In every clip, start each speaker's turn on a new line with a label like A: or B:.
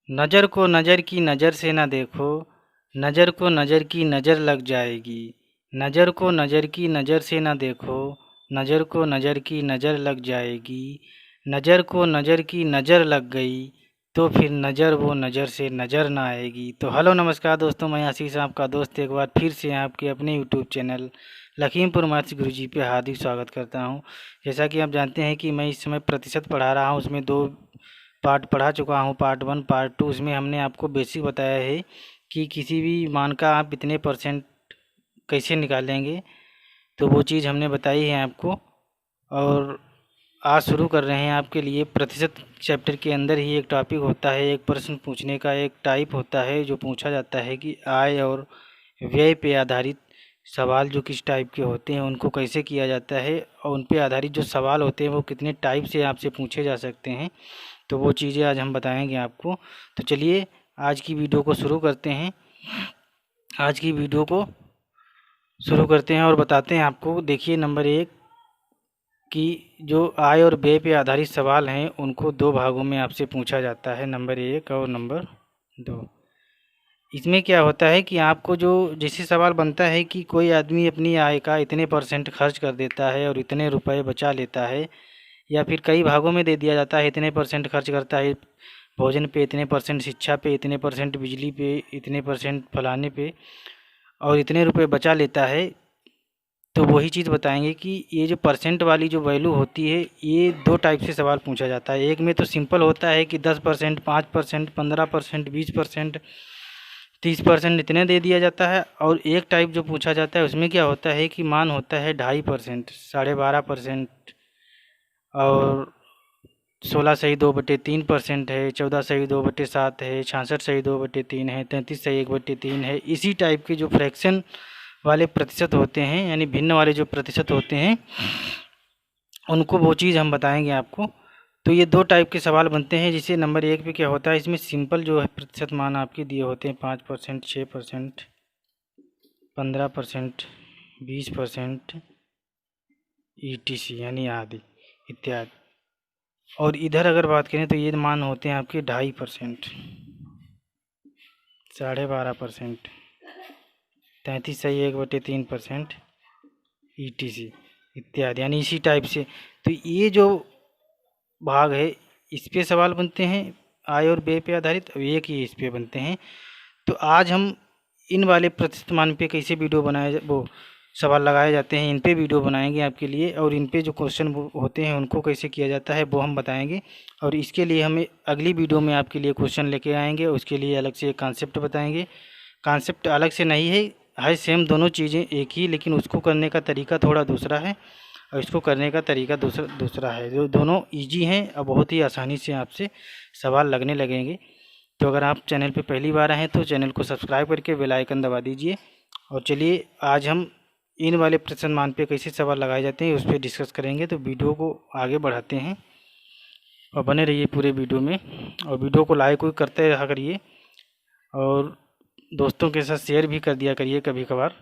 A: नज़र को नज़र की नज़र से न देखो, नज़र को नज़र की नज़र लग जाएगी। नज़र को नज़र की नज़र से न देखो, नज़र को नज़र की नज़र लग जाएगी। नज़र को नज़र की नज़र लग गई तो फिर नज़र वो नज़र से नज़र ना आएगी। तो हेलो नमस्कार दोस्तों, मैं आशीष आपका दोस्त एक बार फिर से आपके अपने यूट्यूब चैनल लखीमपुर महर्षि गुरुजी पे हार्दिक स्वागत करता हूं। जैसा कि आप जानते हैं कि मैं इस समय प्रतिशत पढ़ा रहा हूं, उसमें 2 पार्ट पढ़ा चुका हूँ, पार्ट 1 पार्ट 2। उसमें हमने आपको बेसिक बताया है कि किसी भी मान का आप इतने परसेंट कैसे निकालेंगे, तो वो चीज़ हमने बताई है आपको। और आज शुरू कर रहे हैं आपके लिए। प्रतिशत चैप्टर के अंदर ही एक टॉपिक होता है, एक प्रश्न पूछने का एक टाइप होता है जो पूछा जाता है कि आय और व्यय पे आधारित सवाल जो किस टाइप के होते हैं, उनको कैसे किया जाता है, और उन पे आधारित जो सवाल होते हैं वो कितने टाइप से आपसे पूछे जा सकते हैं। तो वो चीज़ें आज हम बताएंगे आपको। तो चलिए आज की वीडियो को शुरू करते हैं। आज की वीडियो को शुरू करते हैं और बताते हैं आपको। देखिए, नंबर 1 कि जो आय और व्यय पे आधारित सवाल हैं उनको 2 भागों में आपसे पूछा जाता है, नंबर 1 और नंबर 2। इसमें क्या होता है कि आपको जो जैसे सवाल बनता है कि कोई आदमी अपनी आय का इतने परसेंट खर्च कर देता है और इतने रुपए बचा लेता है, या फिर कई भागों में दे दिया जाता है इतने परसेंट खर्च करता है भोजन पे, इतने परसेंट शिक्षा पे, इतने परसेंट बिजली पे, इतने परसेंट फलाने पे, और इतने रुपए बचा लेता है। तो वही चीज़ बताएंगे कि ये जो परसेंट वाली जो वैल्यू होती है, ये 2 टाइप से सवाल पूछा जाता है। एक में तो सिंपल होता है कि 10%, 5%, 15%, 20%, 30% इतने दे दिया जाता है। और एक टाइप जो पूछा जाता है उसमें क्या होता है कि मान होता है 2.5%, 12.5%, और 16 सही 2/3% है, 14 सही 2/7 है, 66 सही 2/3 है, 33 सही 1/3 है। इसी टाइप के जो फ्रैक्शन वाले प्रतिशत होते हैं, यानी भिन्न वाले जो प्रतिशत होते हैं, उनको वो चीज़ हम बताएंगे आपको। तो ये 2 टाइप के सवाल बनते हैं। जिसे नंबर 1 पे क्या होता है, इसमें सिंपल जो है प्रतिशत मान आपके दिए होते हैं 5%, 6%, 15%, 20%, ETC यानी आदि इत्यादि। और इधर अगर बात करें तो ये मान होते हैं आपके 2.5%, 12.5%, 33 सही 1/3%, ETC इत्यादि, यानी इसी टाइप से। तो ये जो भाग है इस पे सवाल बनते हैं आय और व्यय पे आधारित, और एक ही इस पे बनते हैं। तो आज हम इन वाले प्रतिशत मान पे कैसे वीडियो बनाए, वो सवाल लगाए जाते हैं, इन पे वीडियो बनाएंगे आपके लिए। और इन पे जो क्वेश्चन होते हैं उनको कैसे किया जाता है वो हम बताएंगे। और इसके लिए हमें अगली वीडियो में आपके लिए क्वेश्चन लेके आएंगे, उसके लिए अलग से एक कॉन्सेप्ट बताएंगे। कॉन्सेप्ट अलग से नहीं है सेम दोनों चीज़ें एक ही, लेकिन उसको करने का तरीका थोड़ा दूसरा है और इसको करने का तरीका दूसरा दूसरा है। जो दोनों ईजी हैं और बहुत ही आसानी से आपसे सवाल लगने लगेंगे। तो अगर आप चैनल पे पहली बार आए हैं तो चैनल को सब्सक्राइब करके बेल आइकन दबा दीजिए। और चलिए आज हम इन वाले प्रश्न मान पे कैसे सवाल लगाए जाते हैं उस पर डिस्कस करेंगे। तो वीडियो को आगे बढ़ाते हैं और बने रहिए पूरे वीडियो में, और वीडियो को लाइक भी करते रहा करिए और दोस्तों के साथ शेयर भी कर दिया करिए कभी कभार।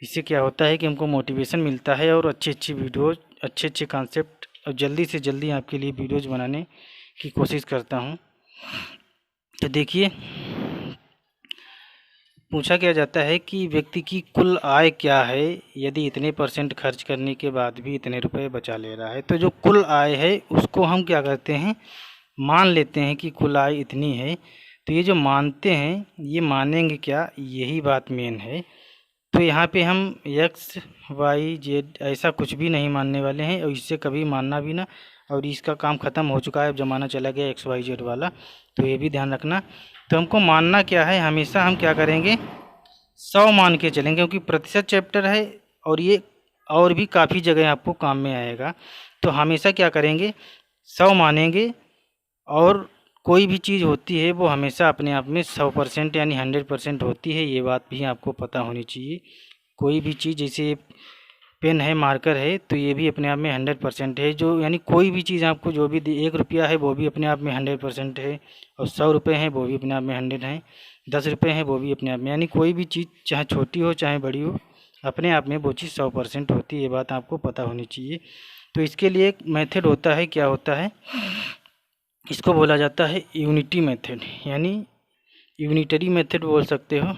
A: इससे क्या होता है कि हमको मोटिवेशन मिलता है और अच्छी अच्छी वीडियोज़, अच्छे अच्छे कॉन्सेप्ट और जल्दी से जल्दी आपके लिए वीडियोज़ बनाने की कोशिश करता हूँ। तो देखिए, पूछा क्या जाता है कि व्यक्ति की कुल आय क्या है यदि इतने परसेंट खर्च करने के बाद भी इतने रुपए बचा ले रहा है। तो जो कुल आय है उसको हम क्या करते हैं, मान लेते हैं कि कुल आय इतनी है। तो ये जो मानते हैं, ये मानेंगे क्या, यही बात मेन है। तो यहाँ पे हम एक्स वाई जेड ऐसा कुछ भी नहीं मानने वाले हैं, और इससे कभी मानना भी ना। और इसका काम ख़त्म हो चुका है, अब ज़माना चला गया एक्स वाई जेड वाला, तो ये भी ध्यान रखना। तो हमको मानना क्या है, हमेशा हम क्या करेंगे, 100 मान के चलेंगे, क्योंकि प्रतिशत चैप्टर है और ये और भी काफ़ी जगह आपको काम में आएगा। तो हमेशा क्या करेंगे, 100 मानेंगे। और कोई भी चीज़ होती है वो हमेशा अपने आप में 100% यानी 100% होती है, ये बात भी आपको पता होनी चाहिए। कोई भी चीज़, जैसे पेन है, मार्कर है, तो ये भी अपने आप में 100% है। जो यानी कोई भी चीज़ आपको जो भी 1 रुपया है वो भी अपने आप में 100% है, और 100 रुपये हैं वो भी अपने आप में 100 हैं, 10 रुपये हैं वो भी अपने आप में, यानी कोई भी चीज़ चाहे छोटी हो चाहे बड़ी हो, अपने आप में वो चीज़ 100% होती है, ये बात आपको पता होनी चाहिए। तो इसके लिए एक मेथड होता है, क्या होता है, इसको बोला जाता है यूनिटी मेथड, यानी यूनिटरी मेथड बोल सकते हो,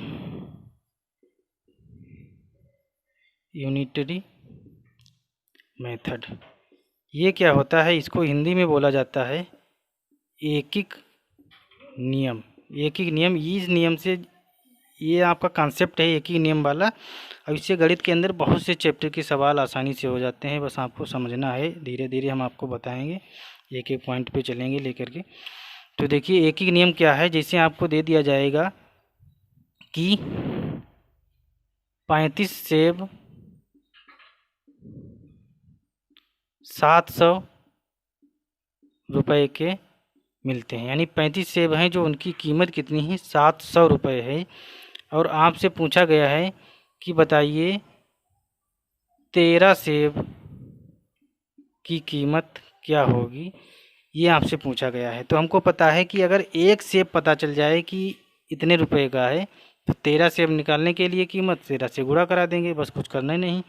A: यूनिटरी मेथड। ये क्या होता है, इसको हिंदी में बोला जाता है एकिक नियम। एकिक नियम, इस नियम से, ये आपका कॉन्सेप्ट है एकिक नियम वाला। अब इससे गणित के अंदर बहुत से चैप्टर के सवाल आसानी से हो जाते हैं, बस आपको समझना है। धीरे धीरे हम आपको बताएंगे, एक एक पॉइंट पे चलेंगे लेकर के। तो देखिए एकिक नियम क्या है, जैसे आपको दे दिया जाएगा कि 35 सेब 700 रुपये के मिलते हैं, यानी 35 सेब हैं जो उनकी कीमत कितनी है, 700 रुपये है। और आपसे पूछा गया है कि बताइए 13 सेब की कीमत क्या होगी, ये आपसे पूछा गया है। तो हमको पता है कि अगर एक सेब पता चल जाए कि इतने रुपए का है, तो 13 सेब निकालने के लिए कीमत 13 से गुणा करा देंगे, बस कुछ करना ही नहीं।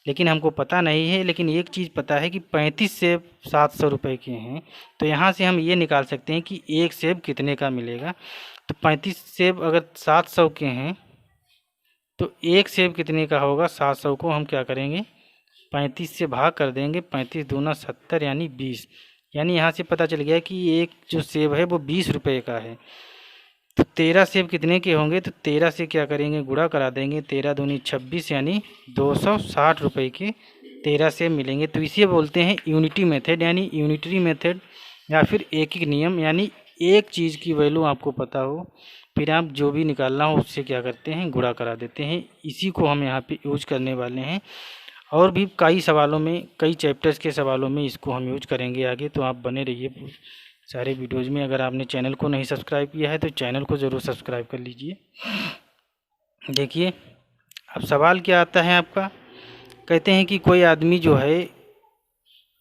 A: लेकिन हमको पता नहीं है, लेकिन एक चीज़ पता है कि 35 सेब 700 रुपये के हैं। तो यहाँ से हम ये निकाल सकते हैं कि एक सेब कितने का मिलेगा। तो 35 सेब अगर 700 के हैं तो एक सेब कितने का होगा, 700 को हम क्या करेंगे 35 से भाग कर देंगे, 35 दूना 70 यानी 20। यानी यहाँ से पता चल गया कि एक जो सेब है वो 20 रुपये का है। तो 13 सेब कितने के होंगे, तो 13 से क्या करेंगे गुणा करा देंगे, 13 दूनी 26 यानी 260 रुपये के 13 सेब मिलेंगे। तो इसे बोलते हैं यूनिटी मेथड, यानी यूनिटरी मेथड, या फिर एकिक नियम। यानी एक चीज़ की वैल्यू आपको पता हो, फिर आप जो भी निकालना हो उससे क्या करते हैं गुणा करा देते हैं। इसी को हम यहाँ पे यूज करने वाले हैं, और भी कई सवालों में, कई चैप्टर्स के सवालों में इसको हम यूज करेंगे आगे। तो आप बने रहिए सारे वीडियोज़ में। अगर आपने चैनल को नहीं सब्सक्राइब किया है तो चैनल को ज़रूर सब्सक्राइब कर लीजिए। देखिए अब सवाल क्या आता है आपका, कहते हैं कि कोई आदमी जो है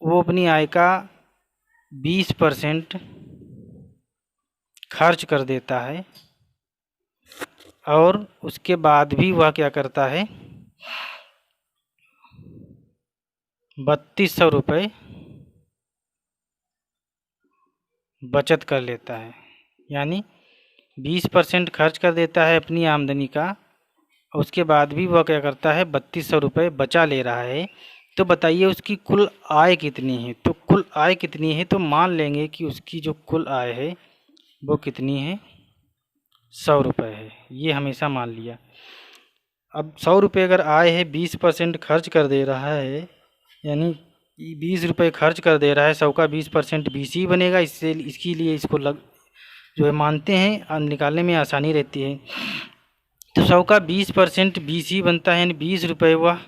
A: वो अपनी आय का 20% खर्च कर देता है, और उसके बाद भी वह क्या करता है 3200 रुपये बचत कर लेता है। यानी 20% खर्च कर देता है अपनी आमदनी का, उसके बाद भी वह क्या करता है 3200 रुपये बचा ले रहा है। तो बताइए उसकी कुल आय कितनी है। तो कुल आय कितनी है, तो मान लेंगे कि उसकी जो कुल आय है वो कितनी है 100 रुपये है, ये हमेशा मान लिया। अब 100 रुपये अगर आय है, 20% खर्च कर दे रहा है, यानी 20 रुपये खर्च कर दे रहा है, 100 का 20% 20 ही बनेगा। इससे इसके लिए इसको जो है मानते हैं, निकालने में आसानी रहती है। तो 100 का 20% 20 ही बनता है, यानी 20 रुपये वह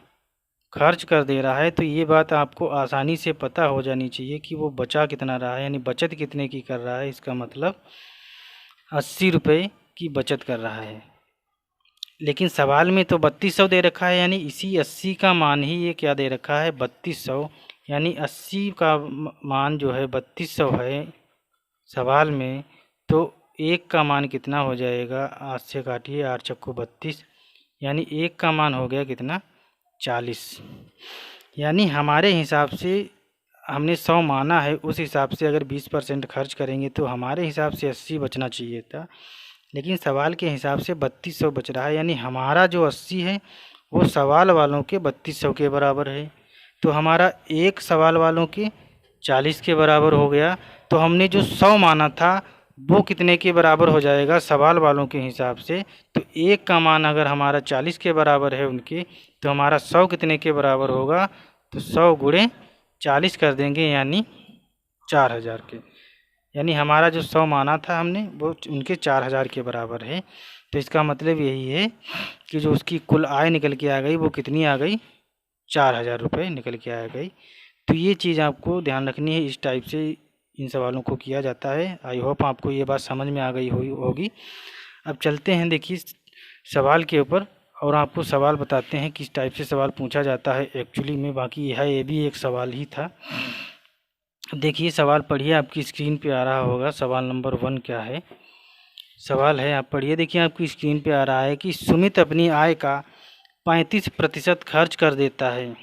A: खर्च कर दे रहा है। तो ये बात आपको आसानी से पता हो जानी चाहिए कि वो बचा कितना रहा है, यानी बचत कितने की कर रहा है। इसका मतलब 80 रुपये की बचत कर रहा है। लेकिन सवाल में तो 3200 दे रखा है, यानी इसी 80 का मान ही ये क्या दे रखा है 3200, यानी 80 का मान जो है 3200 है सवाल में। तो एक का मान कितना हो जाएगा, 8 से काटिए, 8 चक्कू 32, यानी एक का मान हो गया कितना 40। यानी हमारे हिसाब से हमने 100 माना है, उस हिसाब से अगर 20% खर्च करेंगे तो हमारे हिसाब से 80 बचना चाहिए था। लेकिन सवाल के हिसाब से 3200 बच रहा है, यानी हमारा जो 80 है वो सवाल वालों के 3200 के बराबर है। तो हमारा एक सवाल वालों के 40 के बराबर हो गया। तो हमने जो 100 माना था वो कितने के बराबर हो जाएगा सवाल वालों के हिसाब से। तो एक का मान अगर हमारा 40 के बराबर है उनके, तो हमारा 100 कितने के बराबर होगा, तो 100 गुणे 40 कर देंगे, यानी 4000 के। यानी हमारा जो 100 माना था हमने वो उनके 4000 के बराबर है। तो इसका मतलब यही है कि जो उसकी कुल आय निकल के आ गई वो कितनी आ गई 4000 रुपये निकल के आ गई। तो ये चीज़ आपको ध्यान रखनी है, इस टाइप से इन सवालों को किया जाता है। आई होप आपको ये बात समझ में आ गई होगी। अब चलते हैं देखिए सवाल के ऊपर, और आपको सवाल बताते हैं किस टाइप से सवाल पूछा जाता है एक्चुअली में। बाकी यह ये भी एक सवाल ही था। देखिए सवाल पढ़िए, आपकी स्क्रीन पे आ रहा होगा। सवाल नंबर 1 क्या है, सवाल है आप पढ़िए। देखिए आपकी स्क्रीन पे आ रहा है कि सुमित अपनी आय का 35% खर्च कर देता है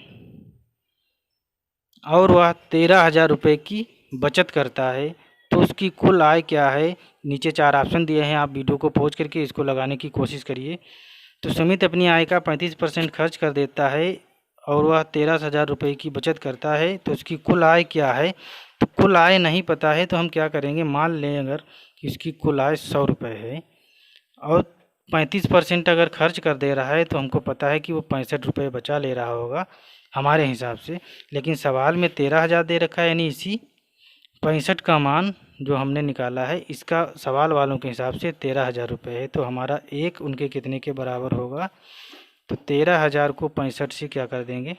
A: और वह 13,000 रुपये की बचत करता है। तो उसकी कुल आय क्या है। नीचे 4 ऑप्शन दिए हैं, आप वीडियो को पॉज करके इसको लगाने की कोशिश करिए। तो सुमित अपनी आय का 35% खर्च कर देता है और वह 13,000 रुपये की बचत करता है, तो उसकी कुल आय क्या है। तो कुल आय नहीं पता है तो हम क्या करेंगे, मान लें अगर कि उसकी कुल आय 100 रुपये है और 35% अगर खर्च कर दे रहा है तो हमको पता है कि वो 65 रुपये बचा ले रहा होगा हमारे हिसाब से। लेकिन सवाल में 13,000 दे रखा है, यानी इसी 65 का मान जो हमने निकाला है इसका सवाल वालों के हिसाब से 13,000 रुपये है। तो हमारा एक उनके कितने के बराबर होगा। तो 13,000 को 65 से क्या कर देंगे,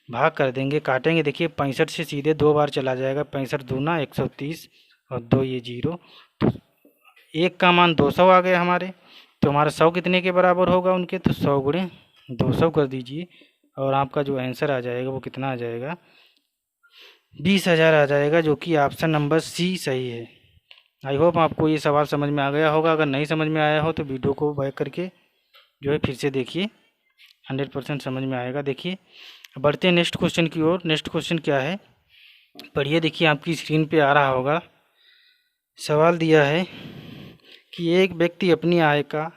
A: भाग कर देंगे, काटेंगे। देखिए 65 से सीधे 2 बार चला जाएगा, 65 दूना 130 और 2 ये 0। तो एक का मान 200 आ गया हमारे। तो हमारा 100 कितने के बराबर होगा उनके, तो 100 गुणे 200 कर दीजिए और आपका जो आंसर आ जाएगा वो कितना आ जाएगा, 20,000 आ जाएगा, जो कि ऑप्शन नंबर सी सही है। आई होप आपको ये सवाल समझ में आ गया होगा। अगर नहीं समझ में आया हो तो वीडियो को बैक करके जो है फिर से देखिए, 100% समझ में आएगा। देखिए बढ़ते हैं नेक्स्ट क्वेश्चन की ओर। नेक्स्ट क्वेश्चन क्या है पढ़िए। देखिए आपकी स्क्रीन पे आ रहा होगा, सवाल दिया है कि एक व्यक्ति अपनी आय का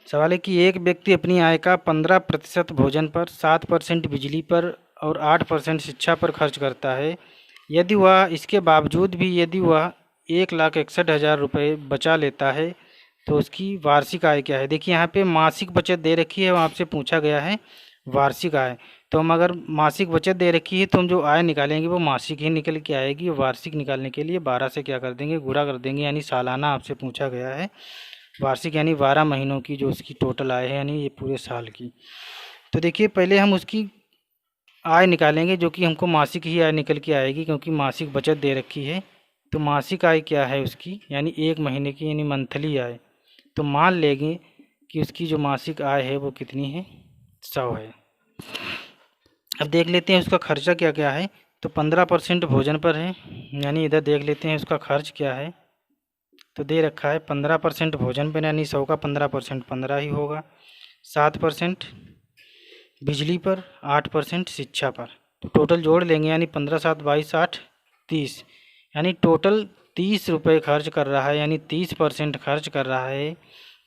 A: सवाल है कि एक व्यक्ति अपनी आय का 15% भोजन पर, 7% बिजली पर और 8% शिक्षा पर खर्च करता है। यदि वह इसके बावजूद भी यदि वह 1,61,000 रुपये बचा लेता है तो उसकी वार्षिक आय क्या है। देखिए यहाँ पे मासिक बचत दे रखी है, आपसे पूछा गया है वार्षिक आय। तो हम अगर मासिक बचत दे रखी है तो हम जो आय निकालेंगे वो मासिक ही निकल के आएगी। वार्षिक निकालने के लिए 12 से क्या कर देंगे, गुणा कर देंगे, यानी सालाना आपसे पूछा गया है। वार्षिक यानी 12 महीनों की जो उसकी टोटल आय है, यानी ये पूरे साल की। तो देखिए पहले हम उसकी आय निकालेंगे जो कि हमको मासिक ही आय निकल के आएगी, क्योंकि मासिक बचत दे रखी है। तो मासिक आय क्या है उसकी, यानी 1 महीने की, यानी मंथली आय। तो मान लेंगे कि उसकी जो मासिक आय है वो कितनी है, 100 है। अब देख लेते हैं उसका खर्चा क्या क्या है। तो 15% भोजन पर है, यानी इधर देख लेते हैं उसका खर्च क्या है। तो दे रखा है 15% भोजन पर, यानी 100 का 15% 15 ही होगा। 7% बिजली पर, 8% शिक्षा पर। तो टोटल जोड़ लेंगे, यानी 15 7 22 8 30, यानी टोटल 30 रुपये खर्च कर रहा है, यानी 30% खर्च कर रहा है।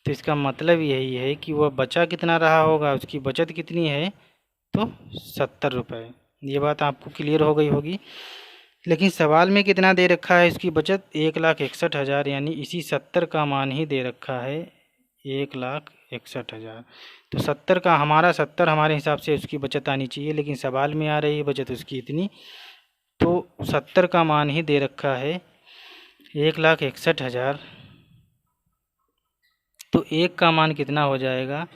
A: तो इसका मतलब यही है कि वह बचा कितना रहा होगा, उसकी बचत कितनी है, तो 70 रुपये। ये बात आपको क्लियर हो गई होगी। लेकिन सवाल में कितना दे रखा है इसकी बचत, 1,61,000, यानी इसी 70 का मान ही दे रखा है, 1,61,000। तो 70 का हमारा 70 हमारे हिसाब से उसकी बचत आनी चाहिए, लेकिन सवाल में आ रही है बचत उसकी इतनी। तो 70 का मान ही दे रखा है 1,61,000। तो एक का मान कितना हो जाएगा,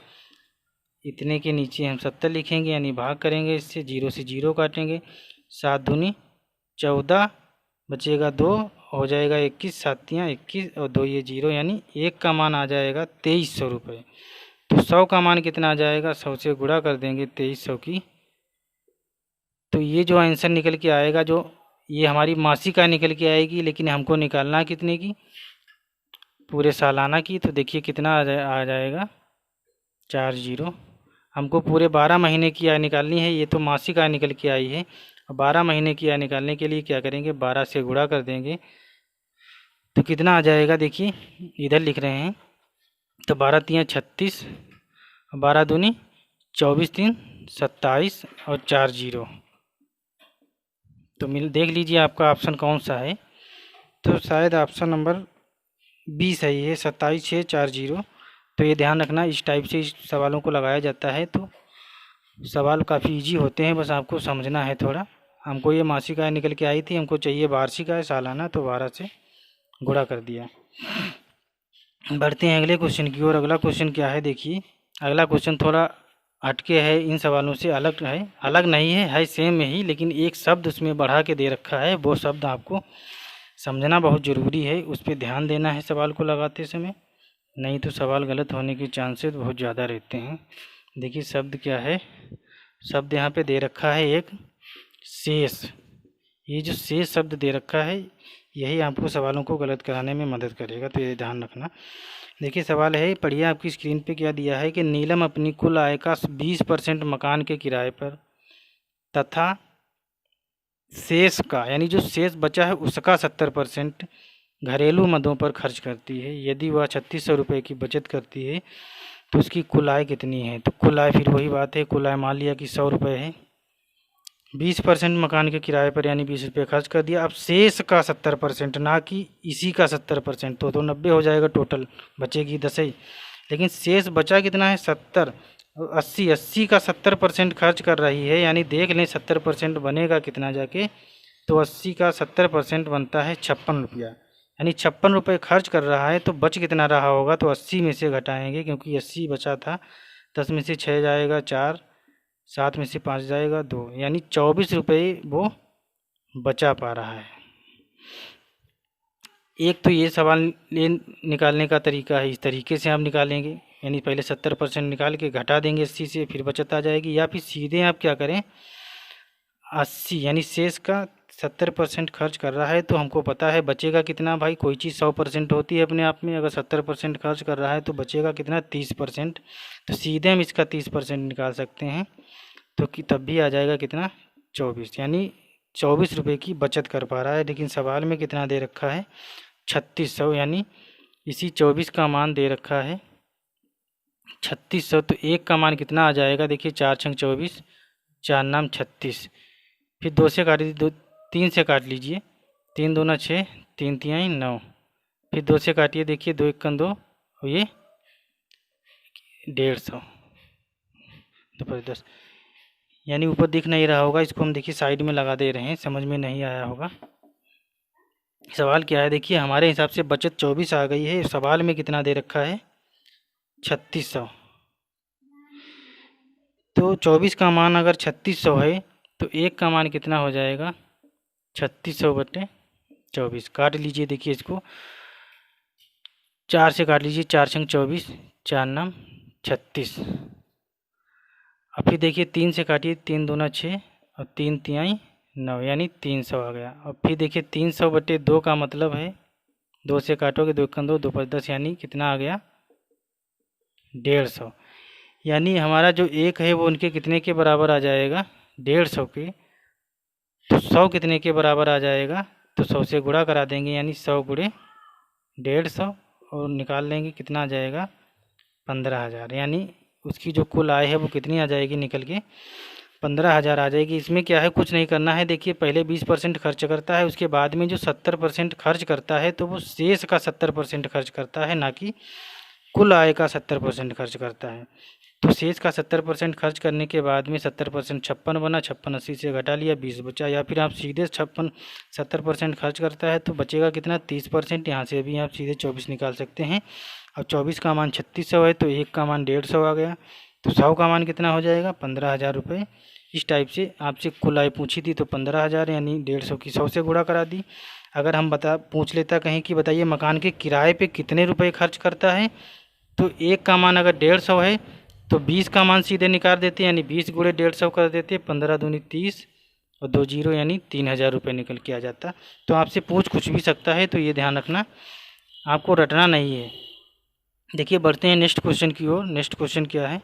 A: इतने के नीचे हम 70 लिखेंगे, यानी भाग करेंगे इससे, 0 से 0 काटेंगे, 7 दूनी 14, बचेगा 2, हो जाएगा 21, 7 21 और 2 ये 0, यानी एक का मान आ जाएगा 2300 रुपये। तो 100 का मान कितना आ जाएगा, 100 से गुणा कर देंगे 2300 की। तो ये जो आंसर निकल के आएगा, जो ये हमारी मासिक आय निकल के आएगी, लेकिन हमको निकालना कितने की, पूरे सालाना की। तो देखिए कितना आ जाएगा, 40। हमको पूरे 12 महीने की आय निकालनी है, ये तो मासिक आय निकल के आई है। 12 महीने की आय निकालने के लिए क्या करेंगे, 12 से गुणा कर देंगे। तो कितना आ जाएगा, देखिए इधर लिख रहे हैं। तो 12 3 36, 12 दूनी 24 3 27 और 4 0। तो देख लीजिए आपका ऑप्शन कौन सा है। तो शायद ऑप्शन नंबर बी सही है, 27 6 4 0। तो ये ध्यान रखना, इस टाइप से इस सवालों को लगाया जाता है। तो सवाल काफ़ी इजी होते हैं, बस आपको समझना है थोड़ा। हमको ये मासिक आय निकल के आई थी, हमको चाहिए वार्षिक आय सालाना, तो 12 से गुणा कर दिया। बढ़ते हैं अगले क्वेश्चन की ओर। अगला क्वेश्चन क्या है, देखिए अगला क्वेश्चन थोड़ा हटके है, इन सवालों से अलग है, अलग नहीं है सेम में ही, लेकिन एक शब्द उसमें बढ़ा के दे रखा है। वो शब्द आपको समझना बहुत ज़रूरी है, उस पर ध्यान देना है सवाल को लगाते समय, नहीं तो सवाल गलत होने के चांसेस बहुत ज़्यादा रहते हैं। देखिए शब्द क्या है, शब्द यहाँ पे दे रखा है एक शेष। ये जो शेष शब्द दे रखा है यही आपको सवालों को गलत कराने में मदद करेगा, तो ये ध्यान रखना। देखिए सवाल है, पढ़िए आपकी स्क्रीन पे क्या दिया है कि नीलम अपनी कुल आय का 20% मकान के किराए पर तथा शेष का यानी जो शेष बचा है उसका 70% घरेलू मदों पर खर्च करती है। यदि वह 3600 रुपये की बचत करती है तो उसकी कुल आय कितनी है। तो कुल आय फिर वही बात है, कुल आय मान लिया कि 100 रुपये है, 20% मकान के किराए पर यानी 20 रुपये खर्च कर दिया। अब शेष का 70%, ना कि इसी का 70%, तो 90 हो जाएगा टोटल, बचेगी 10 ही। लेकिन शेष बचा कितना है 70, और 80 का 70% खर्च कर रही है, यानी देख लें 70% बनेगा कितना जाके। तो 80 का 70% बनता है 56 रुपया, यानी 56 रुपये खर्च कर रहा है। तो बच कितना रहा होगा, तो 80 में से घटाएंगे क्योंकि 80 बचा था, 10 में से 6 जाएगा 4, 7 में से 5 जाएगा 2, यानी 24 रुपये वो बचा पा रहा है। एक तो ये सवाल निकालने का तरीका है, इस तरीके से आप निकालेंगे, यानी पहले 70% निकाल के घटा देंगे 80 से, फिर बचत आ जाएगी। या फिर सीधे आप क्या करें, 80 यानी शेष का 70% खर्च कर रहा है, तो हमको पता है बचेगा कितना। भाई कोई चीज़ 100% होती है अपने आप में, अगर 70% खर्च कर रहा है तो बचेगा कितना 30%। तो सीधे हम इसका 30% निकाल सकते हैं, तो कि तब भी आ जाएगा कितना 24, यानी 24 रुपये की बचत कर पा रहा है। लेकिन सवाल में कितना दे रखा है 3600, यानी इसी 24 का मान दे रखा है 3600। तो एक का मान कितना आ जाएगा, देखिए 4 छंग 24, 4 नाम 36, फिर 2 से काट दीजिए, 3 से काट लीजिए, 3 दूना 6, 3 तिहाई 9, फिर 2 से काटिए, देखिए 2 1 2, और ये 150, 2 10, यानी ऊपर दिख नहीं रहा होगा, इसको हम देखिए साइड में लगा दे रहे हैं, समझ में नहीं आया होगा। सवाल क्या है, देखिए हमारे हिसाब से बचत 24 आ गई है, सवाल में कितना दे रखा है 3600। तो 24 का मान अगर 3600 है तो एक का मान कितना हो जाएगा 3600/24, काट लीजिए, देखिए इसको 4 से काट लीजिए, 4 छंग 24, 4 नाम 36, अब फिर देखिए 3 से काटिए, 3 दूना 6, और 3 तिहाई 9, यानी 300 आ गया। और फिर देखिए 300/2 का मतलब है, 2 से काटोगे 2 1 2, 2 5 10, यानी कितना आ गया 150, यानी हमारा जो एक है वो उनके कितने के बराबर आ जाएगा 150 के। तो 100 कितने के बराबर आ जाएगा, तो 100 से गुणा करा देंगे, यानी 100 गुणे 150, और निकाल लेंगे कितना आ जाएगा 15,000, यानी उसकी जो कुल आय है वो कितनी आ जाएगी निकल के 15,000 आ जाएगी। इसमें क्या है, कुछ नहीं करना है, देखिए पहले 20% खर्च करता है, उसके बाद में जो 70% खर्च करता है तो वो शेष का 70% खर्च करता है, ना कि कुल आय का 70% खर्च करता है। तो शेष का 70% खर्च करने के बाद में 70% 56 बना, 56 80 से घटा लिया 20 बचा। या फिर आप सीधे 56 70% खर्च करता है तो बचेगा कितना 30%, यहाँ से भी आप सीधे 24 निकाल सकते हैं। अब 24 का मान 3600 है तो एक का मान 150 आ गया, तो 100 का मान कितना हो जाएगा 15,000 रुपये। इस टाइप से आपसे कुल आय पूछी थी तो 15,000, यानी 150 की 100 से गुणा करा दी। अगर हम पूछ लेता कहीं कि बताइए मकान के किराए पे कितने रुपए खर्च करता है, तो एक का मान अगर 150 है तो 20 का मान सीधे निकाल देते, यानी 20 गुणे 150 कर देते, 15 दूनी 30, और 2 जीरो यानी 3,000 रुपये निकल के आ जाता। तो आपसे पूछ कुछ भी सकता है, तो ये ध्यान रखना, आपको रटना नहीं है। देखिए बढ़ते हैं नेक्स्ट क्वेश्चन की ओर। नेक्स्ट क्वेश्चन क्या है,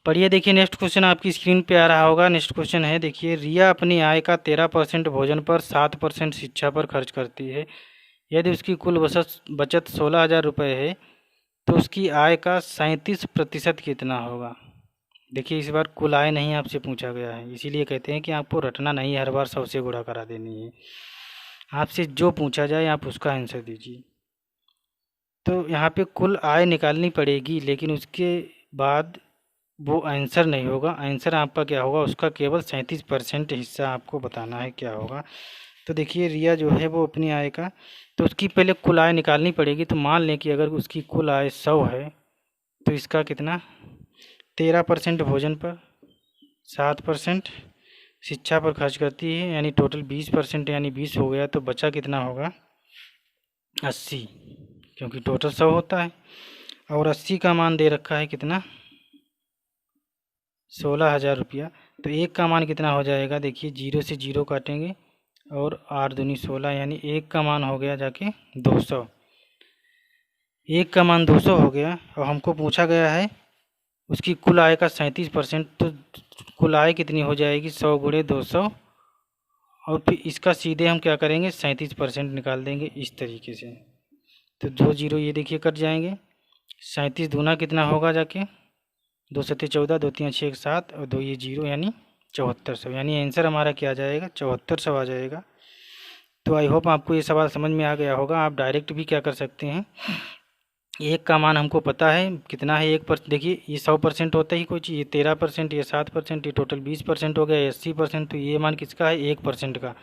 A: पढ़िए। देखिए नेक्स्ट क्वेश्चन आपकी स्क्रीन पे आ रहा होगा। नेक्स्ट क्वेश्चन है, देखिए रिया अपनी आय का 13% भोजन पर, 7% शिक्षा पर खर्च करती है। यदि उसकी कुल बचत 16,000 रुपये है तो उसकी आय का 37% कितना होगा। देखिए इस बार कुल आय नहीं आपसे पूछा गया है, इसीलिए कहते हैं कि आपको रटना नहीं है, हर बार 100 से गुणा करा देनी है। आपसे जो पूछा जाए आप उसका आंसर दीजिए। तो यहाँ पे कुल आय निकालनी पड़ेगी, लेकिन उसके बाद वो आंसर नहीं होगा। आंसर आपका क्या होगा, उसका केवल 37% हिस्सा आपको बताना है क्या होगा। तो देखिए रिया जो है वो अपनी आय का, तो उसकी पहले कुल आय निकालनी पड़ेगी। तो मान लें कि अगर उसकी कुल आय 100 है तो इसका कितना 13% भोजन पर, 7% शिक्षा पर खर्च करती है, यानी टोटल 20% यानी 20 हो गया, तो बचा कितना होगा 80, क्योंकि टोटल 100 होता है। और 80 का मान दे रखा है कितना 16,000 रुपया। तो एक का मान कितना हो जाएगा, देखिए 0 से 0 काटेंगे और 8 दूनी 16, यानी एक का मान हो गया जाके 200। एक का मान 200 हो गया और हमको पूछा गया है उसकी कुल आय का 37%। तो कुल आय कितनी हो जाएगी 100 गुणे 200, और फिर इसका सीधे हम क्या करेंगे 37% निकाल देंगे इस तरीके से। तो 2 जीरो ये देखिए कट जाएंगे, 37 दूना कितना होगा जाके 2 सत्ते 14, 2 तीन 6 7 और 2 ये 0, यानी 7400, यानी आंसर हमारा क्या आ जाएगा 7400 आ जाएगा। तो आई होप आपको ये सवाल समझ में आ गया होगा। आप डायरेक्ट भी क्या कर सकते हैं, एक का मान हमको पता है कितना है 1%, देखिए ये 100% होता ही कोई चीज़, ये 13%, ये 7%, ये टोटल 20% हो गया, 80%, तो ये मान किसका है 1% का।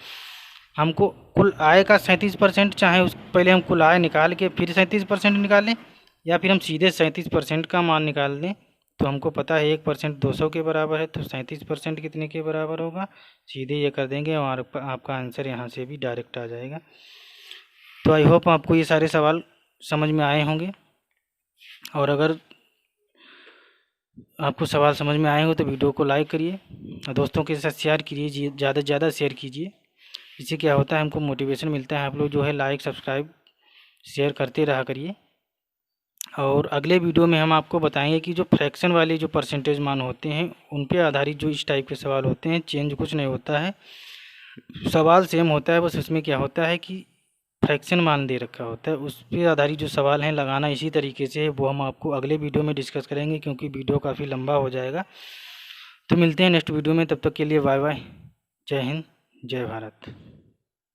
A: हमको कुल आय का 37% चाहे उस पहले हम कुल आय निकाल के फिर 37% निकालें, या फिर हम सीधे 37% का मान निकाल लें। तो हमको पता है 1% 200 के बराबर है, तो 37% कितने के बराबर होगा, सीधे ये कर देंगे और आपका आंसर यहाँ से भी डायरेक्ट आ जाएगा। तो आई होप आपको ये सारे सवाल समझ में आए होंगे, और अगर आपको सवाल समझ में आए हो तो वीडियो को लाइक करिए और दोस्तों के साथ शेयर कीजिए, ज़्यादा से ज़्यादा शेयर कीजिए। इससे क्या होता है हमको मोटिवेशन मिलता है। आप लोग जो है लाइक सब्सक्राइब शेयर करते रहा करिए। और अगले वीडियो में हम आपको बताएंगे कि जो फ्रैक्शन वाले जो परसेंटेज मान होते हैं उन पे आधारित जो इस टाइप के सवाल होते हैं, चेंज कुछ नहीं होता है, सवाल सेम होता है, बस उसमें क्या होता है कि फ्रैक्शन मान दे रखा होता है, उस पर आधारित जो सवाल हैं लगाना इसी तरीके से है, वो हम आपको अगले वीडियो में डिस्कस करेंगे, क्योंकि वीडियो काफ़ी लंबा हो जाएगा। तो मिलते हैं नेक्स्ट वीडियो में, तब तक के लिए बाय बाय, जय हिंद, जय भारत।